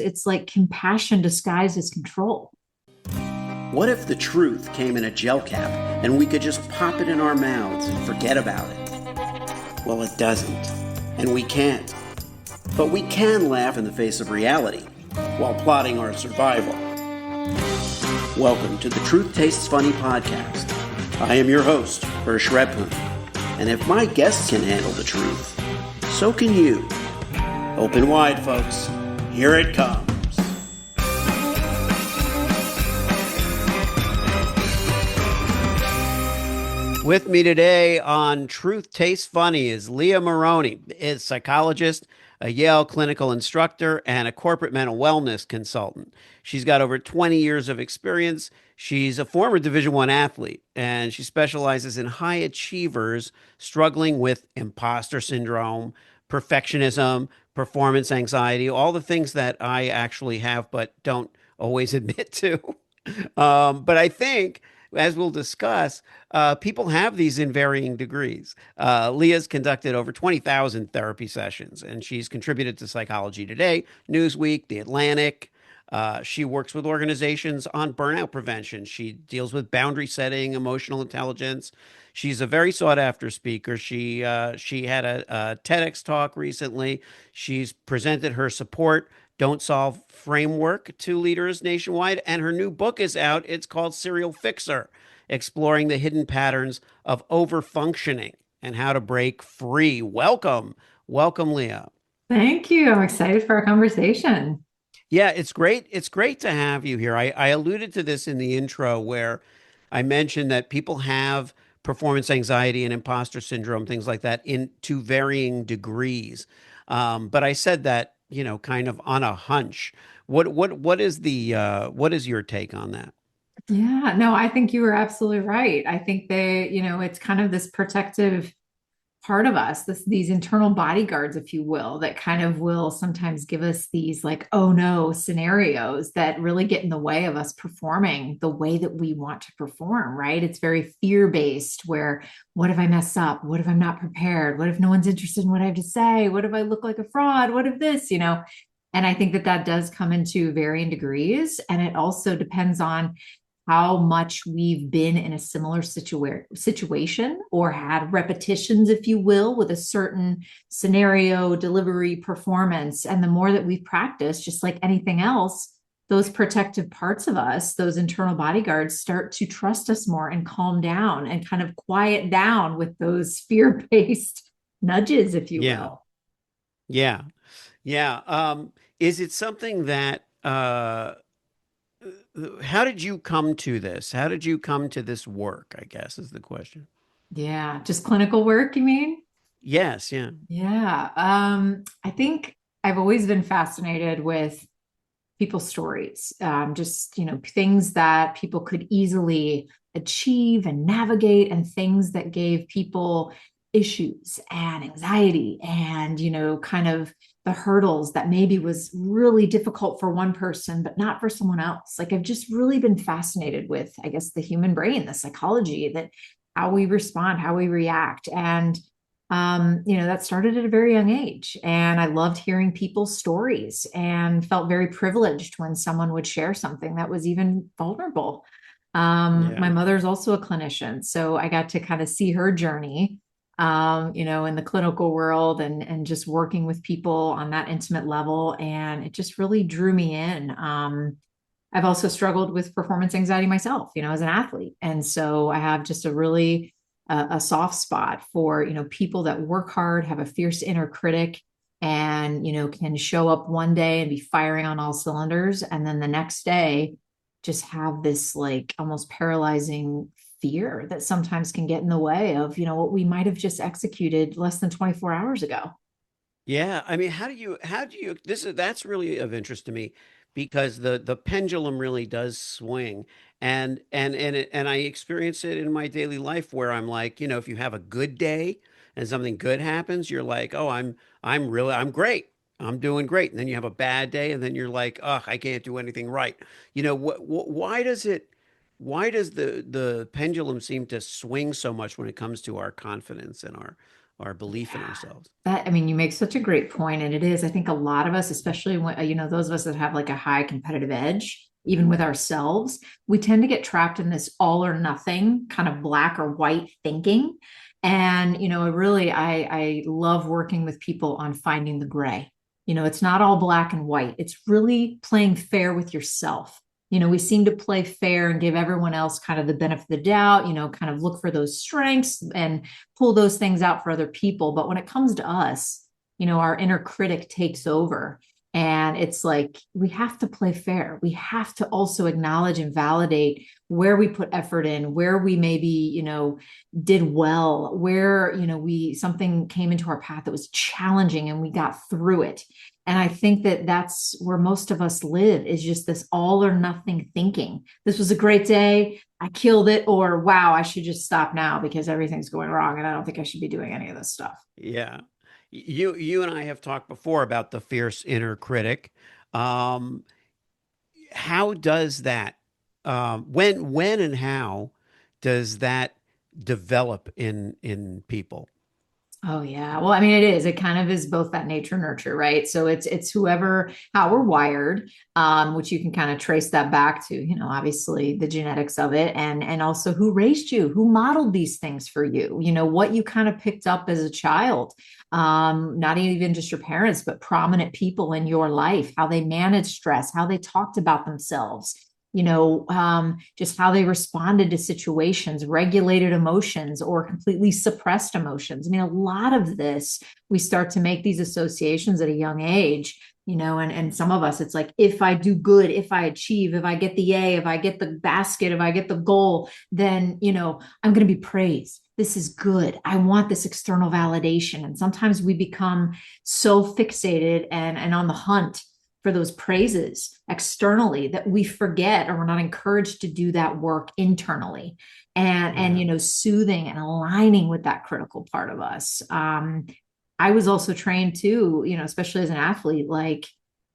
It's like compassion disguised as control. What if the truth came in a gel cap and we could just pop it in our mouths and forget about it? Well, it doesn't. And we can't. But we can laugh in the face of reality while plotting our survival. Welcome to the Truth Tastes Funny podcast. I am your host, Hersh Rephun. And if my guests can handle the truth, so can you. Open wide, folks. Here it comes. With me today on Truth Tastes Funny is Leah Marone, is psychologist, a Yale clinical instructor, and a corporate mental wellness consultant. She's got over 20 years of experience. She's a former Division I athlete, and she specializes in high achievers struggling with imposter syndrome, perfectionism, performance anxiety, all the things that I actually have but don't always admit to. But I think, as we'll discuss, people have these in varying degrees. Leah's conducted over 20,000 therapy sessions, and she's contributed to Psychology Today, Newsweek, The Atlantic. She works with organizations on burnout prevention. She deals with boundary setting, emotional intelligence. She's a very sought after speaker. She had a TEDx talk recently. She's presented her support Don't Solve framework to leaders nationwide, and her new book is out. It's called Serial Fixer, exploring the hidden patterns of overfunctioning and how to break free. Welcome, Leah. Thank you. I'm excited for our conversation. Yeah, it's great. It's great to have you here. I alluded to this in the intro where I mentioned that people have performance anxiety and imposter syndrome, things like that, in to varying degrees. But I said that, kind of on a hunch. What is your take on that? Yeah, no, I think you were absolutely right. I think it's kind of this protective part of us, these internal bodyguards, if you will, that kind of will sometimes give us these like, oh no, scenarios that really get in the way of us performing the way that we want to perform, right? It's very fear-based, where what if I mess up? What if I'm not prepared? What if no one's interested in what I have to say? What if I look like a fraud? What if this? And I think that that does come into varying degrees. And it also depends on how much we've been in a similar situation or had repetitions, if you will, with a certain scenario, delivery, performance. And the more that we've practiced, just like anything else, those protective parts of us, those internal bodyguards, start to trust us more and calm down and kind of quiet down with those fear-based nudges, if you Yeah, will. yeah, yeah. Is it something that how did you come to this? How did you come to this work, I guess is the question. Yeah, just clinical work, you mean? Yes, yeah. Yeah. I think I've always been fascinated with people's stories, just, things that people could easily achieve and navigate, and things that gave people issues and anxiety and, kind of the hurdles that maybe was really difficult for one person, but not for someone else. Like I've just really been fascinated with, I guess, the human brain, the psychology, that how we respond, how we react. And that started at a very young age. And I loved hearing people's stories and felt very privileged when someone would share something that was even vulnerable. My Yeah. mother's also a clinician, so I got to kind of see her journey, in the clinical world, and just working with people on that intimate level. And it just really drew me in. I've also struggled with performance anxiety myself, as an athlete. And so I have just a really a soft spot for, people that work hard, have a fierce inner critic, and, can show up one day and be firing on all cylinders. And then the next day, just have this like almost paralyzing fear that sometimes can get in the way of, what we might have just executed less than 24 hours ago. Yeah, I mean, how do you that's really of interest to me because the pendulum really does swing and I experience it in my daily life where I'm like, if you have a good day and something good happens, you're like, "Oh, I'm great. I'm doing great." And then you have a bad day and then you're like, "Oh, I can't do anything right." Why does the pendulum seem to swing so much when it comes to our confidence and our our belief in Yeah. ourselves. That, I mean, you make such a great point, and it is, I think a lot of us, especially when, those of us that have like a high competitive edge, even with ourselves, we tend to get trapped in this all or nothing kind of black or white thinking. And, really, I love working with people on finding the gray. It's not all black and white. It's really playing fair with yourself. We seem to play fair and give everyone else kind of the benefit of the doubt, kind of look for those strengths and pull those things out for other people. But when it comes to us, our inner critic takes over. And it's like we have to play fair. We have to also acknowledge and validate where we put effort in, where we maybe, did well, where, we something came into our path that was challenging and we got through it. And I think that that's where most of us live, is just this all or nothing thinking. This was a great day. I killed it, or wow, I should just stop now because everything's going wrong and I don't think I should be doing any of this stuff. Yeah. You and I have talked before about the fierce inner critic. Um, how does that when and how does that develop in people? Oh yeah. Well, I mean, it is. It kind of is both that nature nurture, right? So it's whoever how we're wired, which you can kind of trace that back to, obviously the genetics of it, and also who raised you, who modeled these things for you, what you kind of picked up as a child, not even just your parents, but prominent people in your life, how they managed stress, how they talked about themselves, just how they responded to situations, regulated emotions, or completely suppressed emotions. I mean, a lot of this, we start to make these associations at a young age, and some of us, it's like, if I do good, if I achieve, if I get the A, if I get the basket, if I get the goal, then, I'm going to be praised. This is good. I want this external validation. And sometimes we become so fixated and on the hunt for those praises externally that we forget, or we're not encouraged to do that work internally, and Yeah. soothing and aligning with that critical part of us. I was also trained to, especially as an athlete, like,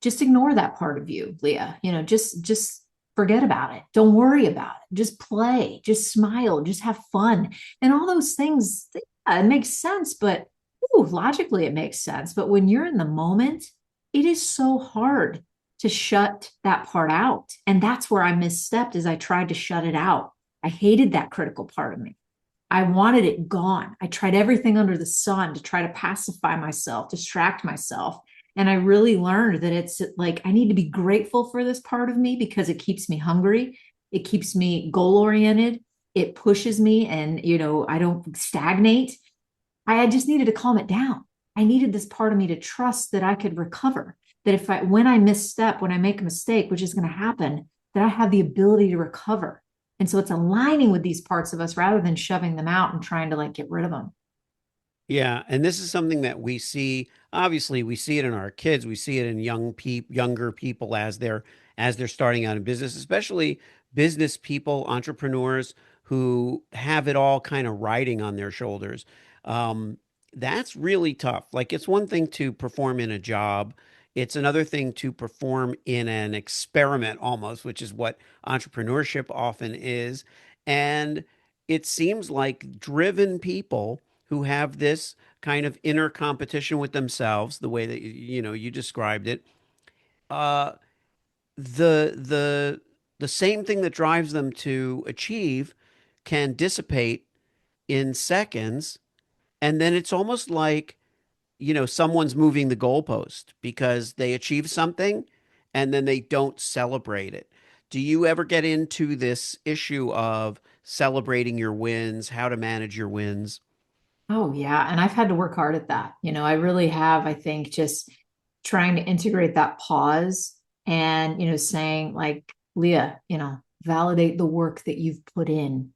just ignore that part of you, Leah. Just forget about it, don't worry about it, just play, just smile, just have fun, and all those things. Yeah, it makes sense, but ooh, logically it makes sense, but when you're in the moment, it is so hard to shut that part out. And that's where I misstepped, is I tried to shut it out. I hated that critical part of me. I wanted it gone. I tried everything under the sun to try to pacify myself, distract myself. And I really learned that it's like I need to be grateful for this part of me because it keeps me hungry. It keeps me goal oriented. It pushes me, and, I don't stagnate. I just needed to calm it down. I needed this part of me to trust that I could recover. That if when I misstep, when I make a mistake, which is going to happen, that I have the ability to recover. And so it's aligning with these parts of us rather than shoving them out and trying to like get rid of them. Yeah, and this is something that we see. Obviously, we see it in our kids. We see it in younger people as they're starting out in business, especially business people, entrepreneurs who have it all kind of riding on their shoulders. Um, that's really tough. Like, it's one thing to perform in a job. It's another thing to perform in an experiment almost, which is what entrepreneurship often is. And it seems like driven people who have this kind of inner competition with themselves, the way that you described it, uh, the same thing that drives them to achieve can dissipate in seconds, and then it's almost like someone's moving the goalpost because they achieve something, and then they don't celebrate it. Do you ever get into this issue of celebrating your wins, how to manage your wins? Oh, yeah. And I've had to work hard at that. I really have, I think, just trying to integrate that pause and, saying, like, Leah, validate the work that you've put in.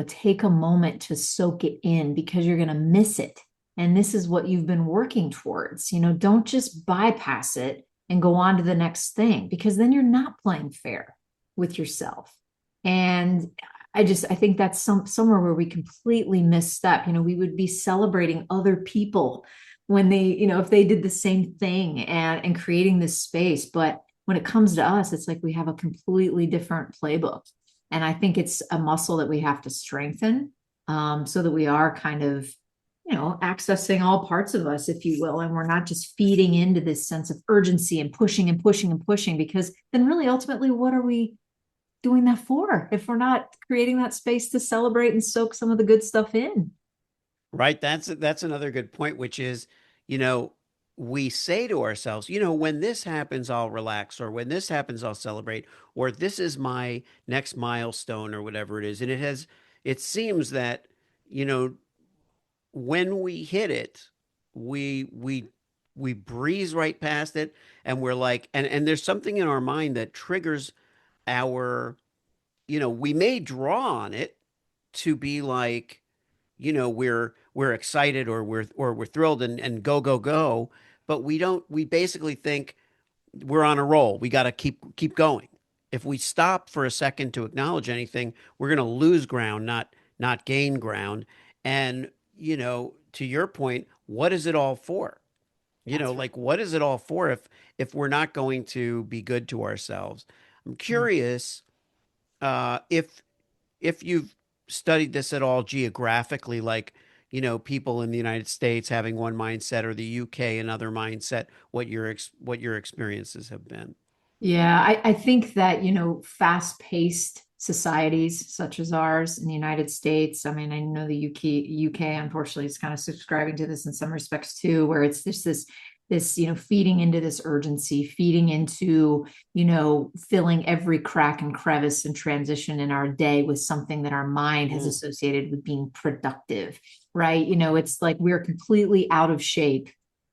Take a moment to soak it in because you're going to miss it. And this is what you've been working towards. Don't just bypass it and go on to the next thing, because then you're not playing fair with yourself. And I think that's somewhere where we completely misstep. We would be celebrating other people when they, if they did the same thing, and creating this space. But when it comes to us, it's like we have a completely different playbook. And I think it's a muscle that we have to strengthen, so that we are kind of accessing all parts of us, if you will, and we're not just feeding into this sense of urgency and pushing and pushing and pushing, because then really ultimately, what are we doing that for if we're not creating that space to celebrate and soak some of the good stuff in? Right. That's another good point, which is, you know, we say to ourselves, when this happens, I'll relax, or when this happens, I'll celebrate, or this is my next milestone, or whatever it is. And it seems that, you know, when we hit it, we we we breeze right past it, and we're like, and there's something in our mind that triggers our, we may draw on it to be like, we're excited, or we're thrilled, and go go go, but we basically think we're on a roll. We got to keep going. If we stop for a second to acknowledge anything, we're going to lose ground, not gain ground. And to your point, what is it all for? That's right. Like, what is it all for if we're not going to be good to ourselves? I'm Mm. curious, if you've studied this at all geographically, like, people in the United States having one mindset, or the UK another mindset, what your experiences have been. Yeah, I think that, fast-paced societies such as ours in the United States, I mean, I know the UK unfortunately is kind of subscribing to this in some respects too, where it's just this, feeding into this urgency, feeding into, filling every crack and crevice and transition in our day with something that our mind has Mm, associated with being productive, right? It's like we're completely out of shape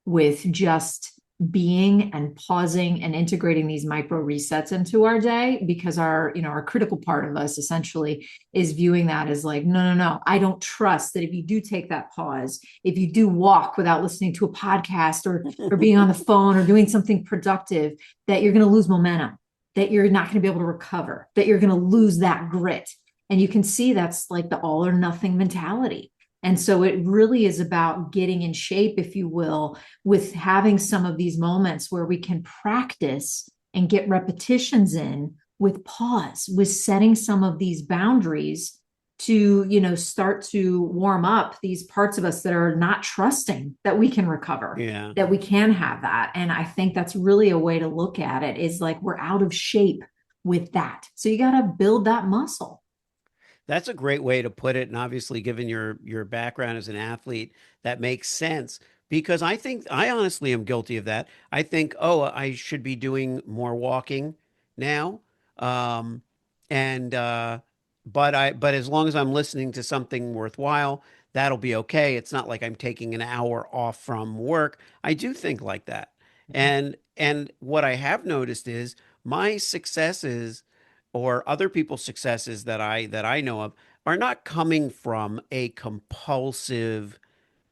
with just being and pausing and integrating these micro resets into our day, because our critical part of us essentially is viewing that as like, no, no, no, I don't trust that if you do take that pause, if you do walk without listening to a podcast, or being on the phone or doing something productive, that you're going to lose momentum, that you're not going to be able to recover, that you're going to lose that grit. And you can see that's like the all or nothing mentality. And so it really is about getting in shape, if you will, with having some of these moments where we can practice and get repetitions in with pause, with setting some of these boundaries to, start to warm up these parts of us that are not trusting that we can recover, yeah. that we can have that. And I think that's really a way to look at it, is like we're out of shape with that. So you got to build that muscle. That's a great way to put it. And obviously, given your background as an athlete, that makes sense, because I honestly am guilty of that. I think, oh, I should be doing more walking now. Um, and but as long as I'm listening to something worthwhile, that'll be okay. It's not like I'm taking an hour off from work. I do think like that. And what I have noticed is my successes, or other people's successes that I know of, are not coming from a compulsive,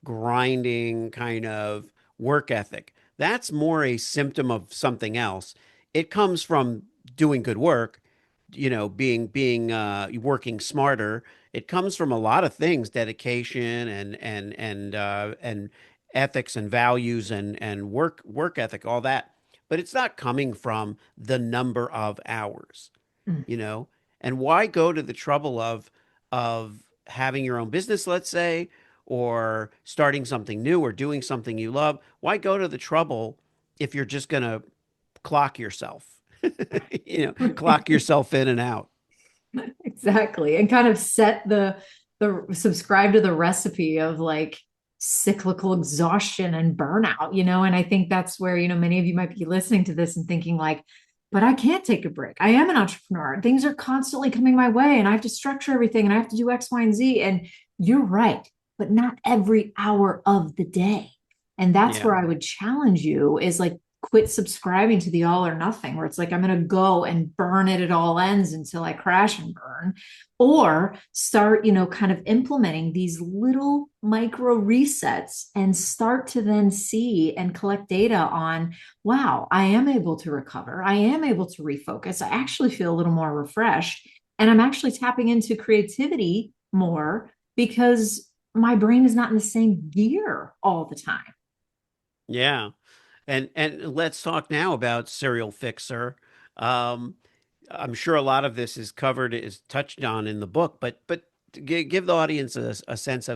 grinding kind of work ethic. That's more a symptom of something else. It comes from doing good work, being working smarter. It comes from a lot of things: dedication, and ethics and values, and work ethic, all that. But it's not coming from the number of hours, Mm. you know and why go to the trouble of having your own business, let's say, or starting something new, or doing something you love? Why go to the trouble if you're just going to clock yourself, clock yourself in and out? Exactly. And kind of set the subscribe to the recipe of like cyclical exhaustion and burnout, and I think that's where, many of you might be listening to this and thinking like, but I can't take a break. I am an entrepreneur. Things are constantly coming my way and I have to structure everything and I have to do X, Y, and Z. And you're right, but not every hour of the day. And that's Yeah. where I would challenge you, is like, quit subscribing to the all or nothing, where it's like, I'm going to go and burn it at all ends until I crash and burn, or start, kind of implementing these little micro resets and start to then see and collect data on, wow, I am able to recover. I am able to refocus. I actually feel a little more refreshed. And I'm actually tapping into creativity more because my brain is not in the same gear all the time. Yeah. And let's talk now about Serial Fixer. Um, I'm sure a lot of this is touched on in the book, but give the audience a sense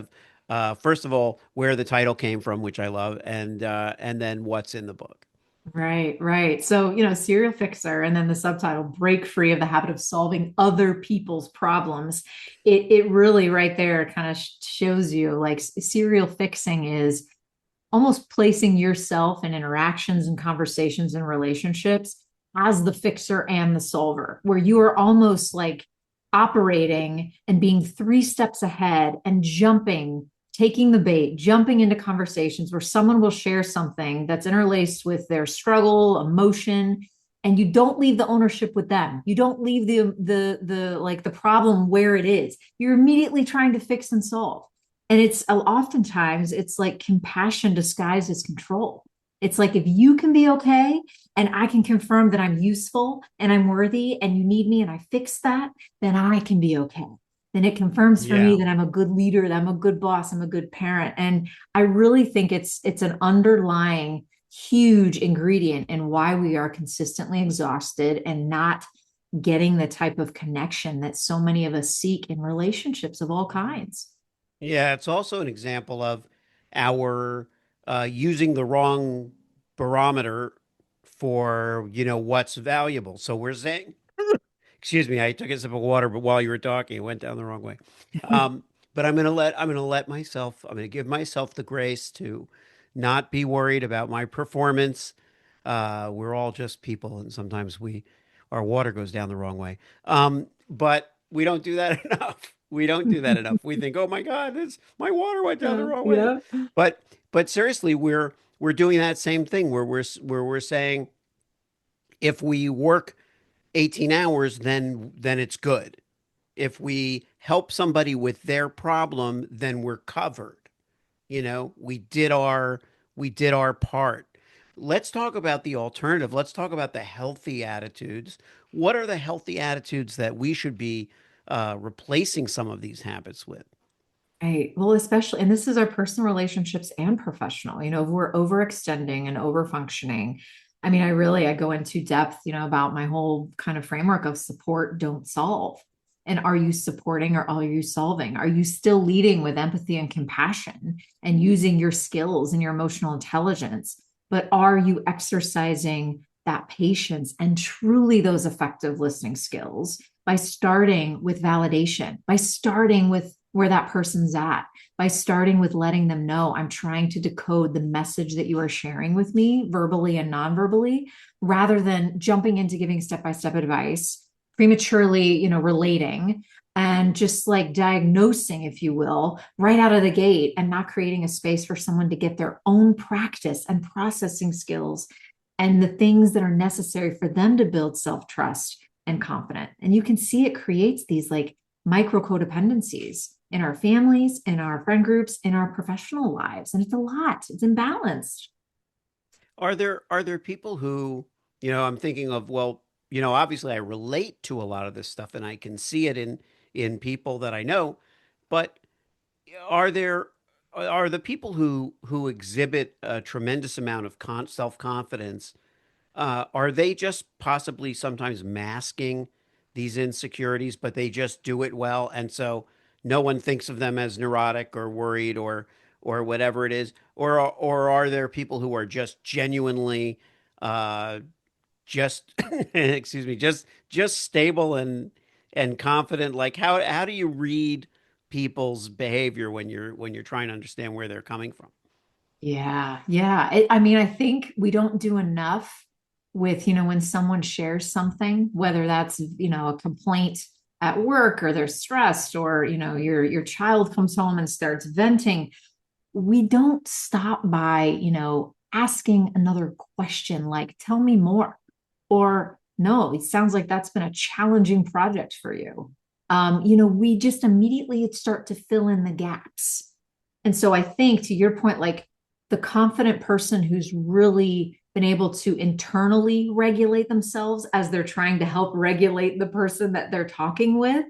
First of all, where the title came from, which I love, and then what's in the book. Right, right. So, serial fixer, and then the subtitle, break free of the habit of solving other people's problems. It really right there kind of shows you like serial fixing is almost placing yourself in interactions and conversations and relationships as the fixer and the solver, where you are almost like operating and being three steps ahead and jumping, taking the bait, jumping into conversations where someone will share something that's interlaced with their struggle, emotion, and you don't leave the ownership with them. You don't leave the like the problem where it is. You're immediately trying to fix and solve. And it's oftentimes it's like compassion disguised as control. It's like if you can be okay and I can confirm that I'm useful and I'm worthy and you need me and I fix that, then I can be okay. Then it confirms for me Yeah. that I'm a good leader, that I'm a good boss, I'm a good parent. And I really think it's an underlying huge ingredient in why we are consistently exhausted and not getting the type of connection that so many of us seek in relationships of all kinds. Yeah, it's also an example of our using the wrong barometer for, what's valuable. So we're saying, excuse me, I took a sip of water, but while you were talking, it went down the wrong way. Um, but I'm going to give myself the grace to not be worried about my performance. We're all just people, and sometimes our water goes down the wrong way. But we don't do that enough. We don't do that enough. We think, oh my God, my water went down the Yeah, wrong way. yeah. But seriously, we're doing that same thing where we're saying if we work 18 hours, then it's good. If we help somebody with their problem, then we're covered. We did our part. Let's talk about the alternative. Let's talk about the healthy attitudes. What are the healthy attitudes that we should be replacing some of these habits with? Right. Well, especially, and this is our personal relationships and professional, if we're overextending and overfunctioning. I mean, I go into depth, about my whole kind of framework of support, don't solve. And are you supporting or are you solving? Are you still leading with empathy and compassion and using your skills and your emotional intelligence? But are you exercising that patience and truly those effective listening skills by starting with validation, by starting with where that person's at, by starting with letting them know I'm trying to decode the message that you are sharing with me verbally and non-verbally, rather than jumping into giving step-by-step advice, prematurely, relating and just like diagnosing, if you will, right out of the gate and not creating a space for someone to get their own practice and processing skills and the things that are necessary for them to build self-trust and confidence. And you can see it creates these like micro codependencies in our families, in our friend groups, in our professional lives. And it's a lot, it's imbalanced. Are there people who, I'm thinking of, well, obviously I relate to a lot of this stuff and I can see it in people that I know, but are there are the people who exhibit a tremendous amount of self-confidence, are they just possibly sometimes masking these insecurities, but they just do it well, and so no one thinks of them as neurotic or worried or whatever it is, or are there people who are just genuinely just excuse me, just stable and confident? Like how do you read people's behavior when you're trying to understand where they're coming from? Yeah, yeah. I mean, I think we don't do enough with, when someone shares something, whether that's, a complaint at work or they're stressed or, your child comes home and starts venting. We don't stop by, asking another question like, tell me more. Or no, it sounds like that's been a challenging project for you. We just immediately start to fill in the gaps. And so I think to your point, like the confident person who's really been able to internally regulate themselves as they're trying to help regulate the person that they're talking with,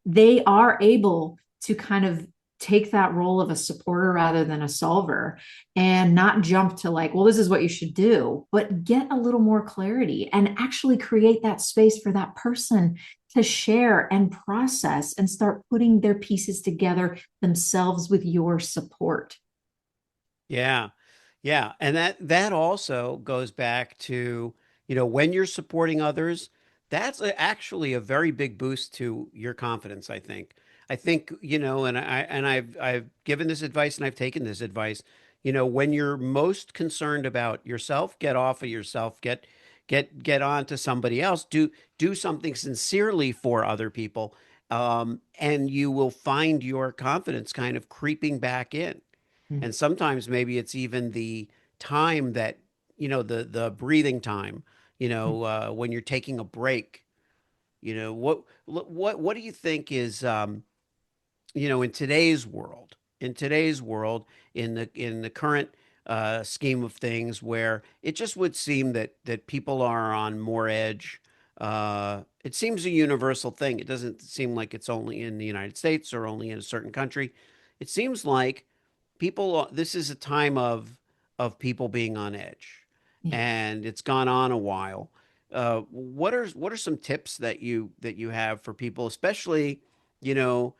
they are able to kind of take that role of a supporter rather than a solver and not jump to like, well, this is what you should do, but get a little more clarity and actually create that space for that person to share and process and start putting their pieces together themselves with your support. Yeah. Yeah. And that also goes back to, when you're supporting others, that's actually a very big boost to your confidence, I think. I think, and I've given this advice and I've taken this advice. When you're most concerned about yourself, get off of yourself, get on to somebody else, do something sincerely for other people. And you will find your confidence kind of creeping back in. Mm. And sometimes maybe it's even the time that, the breathing time, when you're taking a break. What do you think is, in today's world, in the current scheme of things, where it just would seem that people are on more edge. It seems a universal thing. It doesn't seem like it's only in the United States or only in a certain country. It seems like this is a time of people being on edge, Yeah. and it's gone on a while. What are some tips that you have for people, especially, you know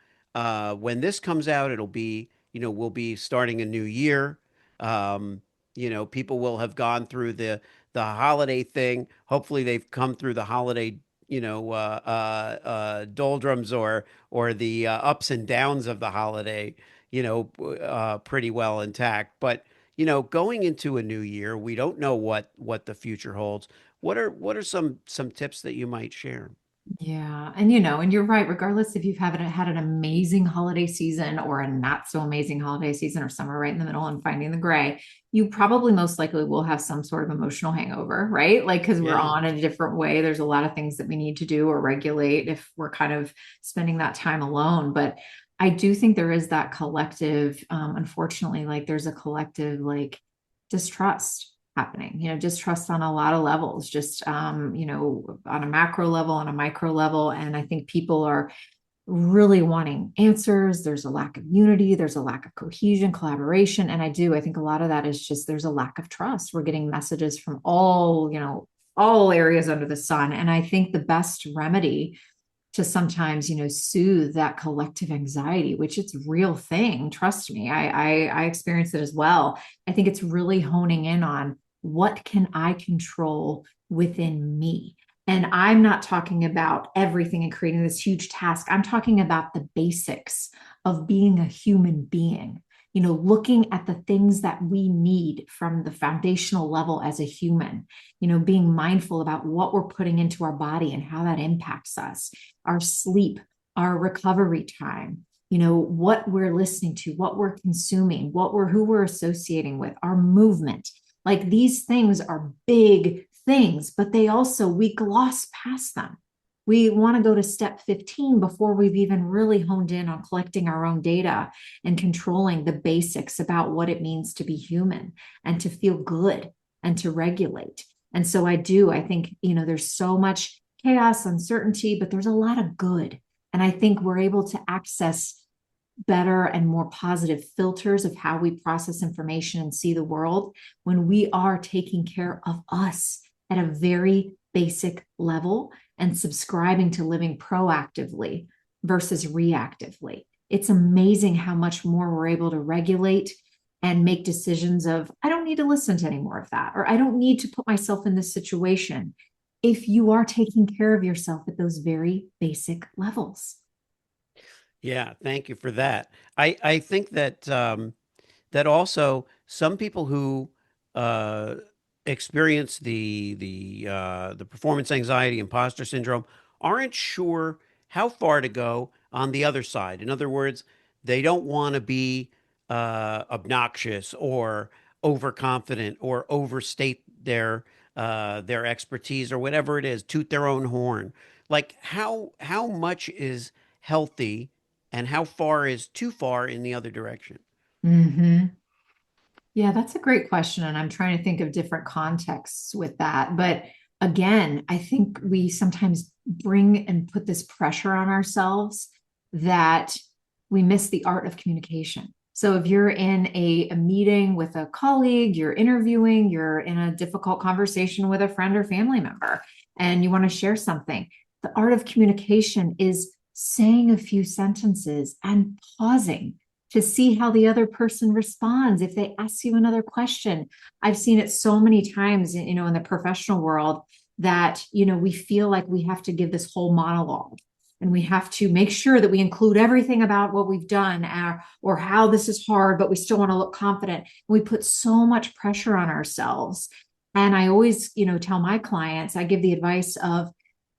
when this comes out? We'll be starting a new year. People will have gone through the holiday thing. Hopefully, they've come through the holiday, doldrums, or the ups and downs of the holiday, pretty well intact. But going into a new year, we don't know what the future holds. What are some tips that you might share? Yeah. And you're right, regardless if you've had an amazing holiday season or a not so amazing holiday season or somewhere right in the middle and finding the gray, you probably most likely will have some sort of emotional hangover, right? Like, because we're Yeah. on in a different way. There's a lot of things that we need to do or regulate if we're kind of spending that time alone. But I do think there is that collective, unfortunately, like there's a collective like distrust happening, distrust on a lot of levels, just on a macro level, on a micro level. And I think people are really wanting answers. There's a lack of unity, there's a lack of cohesion, collaboration. And I think a lot of that is just there's a lack of trust. We're getting messages from all areas under the sun. And I think the best remedy to sometimes soothe that collective anxiety, which it's a real thing, trust me, I experience it as well. I think it's really honing in on what can I control within me. And I'm not talking about everything and creating this huge task. I'm talking about the basics of being a human being, looking at the things that we need from the foundational level as a human, being mindful about what we're putting into our body and how that impacts us, our sleep, our recovery time, what we're listening to, what we're consuming, who we're associating with, our movement. Like these things are big things, but we gloss past them. We want to go to step 15 before we've even really honed in on collecting our own data and controlling the basics about what it means to be human and to feel good and to regulate. And so I think, there's so much chaos, uncertainty, but there's a lot of good. And I think we're able to access better and more positive filters of how we process information and see the world when we are taking care of us at a very basic level and subscribing to living proactively versus reactively. It's amazing how much more we're able to regulate and make decisions of, I don't need to listen to any more of that, or I don't need to put myself in this situation if you are taking care of yourself at those very basic levels. Yeah, thank you for that. I think that also some people who uh, experience the performance anxiety, imposter syndrome, aren't sure how far to go on the other side. In other words, they don't want to be obnoxious or overconfident or overstate their expertise or whatever it is, toot their own horn. Like how much is healthy and how far is too far in the other direction? Mm-hmm. Yeah, that's a great question. And I'm trying to think of different contexts with that. But again, I think we sometimes bring and put this pressure on ourselves that we miss the art of communication. So if you're in a meeting with a colleague, you're interviewing, you're in a difficult conversation with a friend or family member, and you want to share something, The art of communication is saying a few sentences and pausing to see how the other person responds. If they ask you another question, I've seen it so many times, in the professional world that, we feel like we have to give this whole monologue and we have to make sure that we include everything about what we've done or how this is hard, but we still want to look confident. We put so much pressure on ourselves. And I always, tell my clients, I give the advice of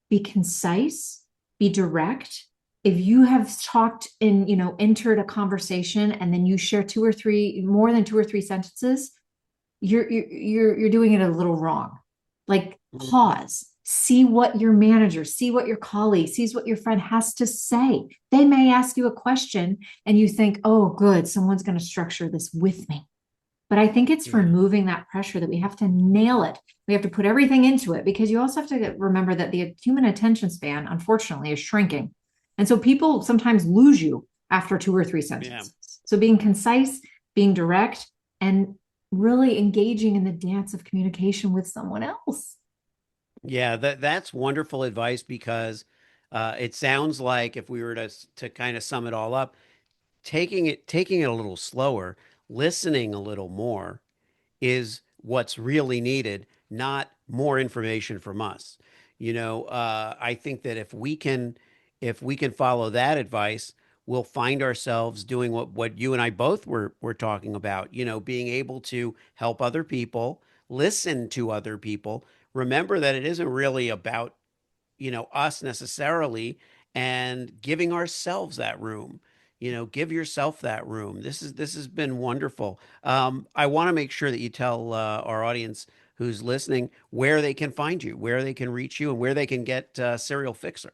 be concise, be direct. If you have talked and, entered a conversation and then you share more than two or three sentences, you're doing it a little wrong. Like pause, see what your manager, see what your colleague, sees what your friend has to say. They may ask you a question and you think, oh, good, someone's going to structure this with me. But I think it's Yeah. removing that pressure that we have to nail it. We have to put everything into it because you also have to remember that the human attention span, unfortunately, is shrinking. And so people sometimes lose you after two or three Yeah. sentences. So being concise, being direct, and really engaging in the dance of communication with someone else. Yeah, that's wonderful advice because it sounds like if we were to kind of sum it all up, taking it a little slower, listening a little more is what's really needed, not more information from us. I think that if we can follow that advice, we'll find ourselves doing what you and I both were talking about, being able to help other people, listen to other people, remember that it isn't really about us necessarily, and giving ourselves that room. Give yourself that room. This has been wonderful. I want to make sure that you tell our audience who's listening where they can find you, where they can reach you, and where they can get Serial Fixer.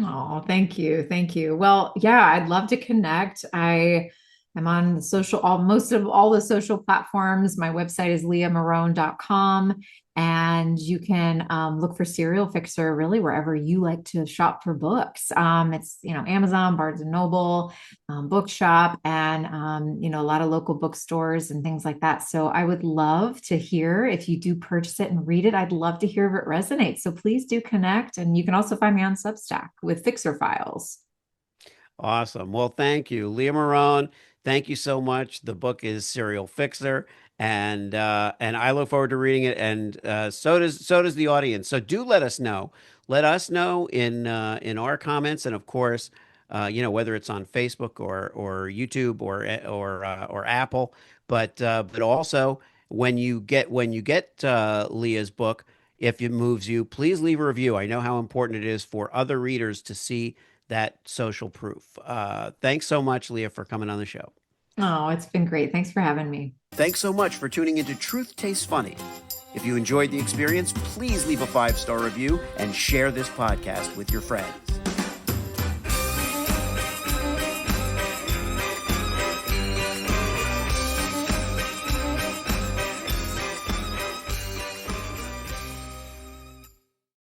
Oh, thank you. Thank you. Well, yeah, I'd love to connect. I am on the most of all the social platforms. My website is leahmarone.com, and you can look for Serial Fixer really wherever you like to shop for books. It's, Amazon, Barnes and Noble, Bookshop, and, a lot of local bookstores and things like that. So I would love to hear if you do purchase it and read it. I'd love to hear if it resonates. So please do connect. And you can also find me on Substack with Fixer Files. Awesome. Well, thank you, Leah Marone. Thank you so much. The book is Serial Fixer, and I look forward to reading it. And so does the audience. So do let us know. Let us know in our comments, and of course, whether it's on Facebook or YouTube or Apple, but also when you get Leah's book, if it moves you, please leave a review. I know how important it is for other readers to see that social proof. Thanks so much, Leah, for coming on the show. Oh, it's been great. Thanks for having me. Thanks so much for tuning into Truth Tastes Funny. If you enjoyed the experience, please leave a 5-star review and share this podcast with your friends.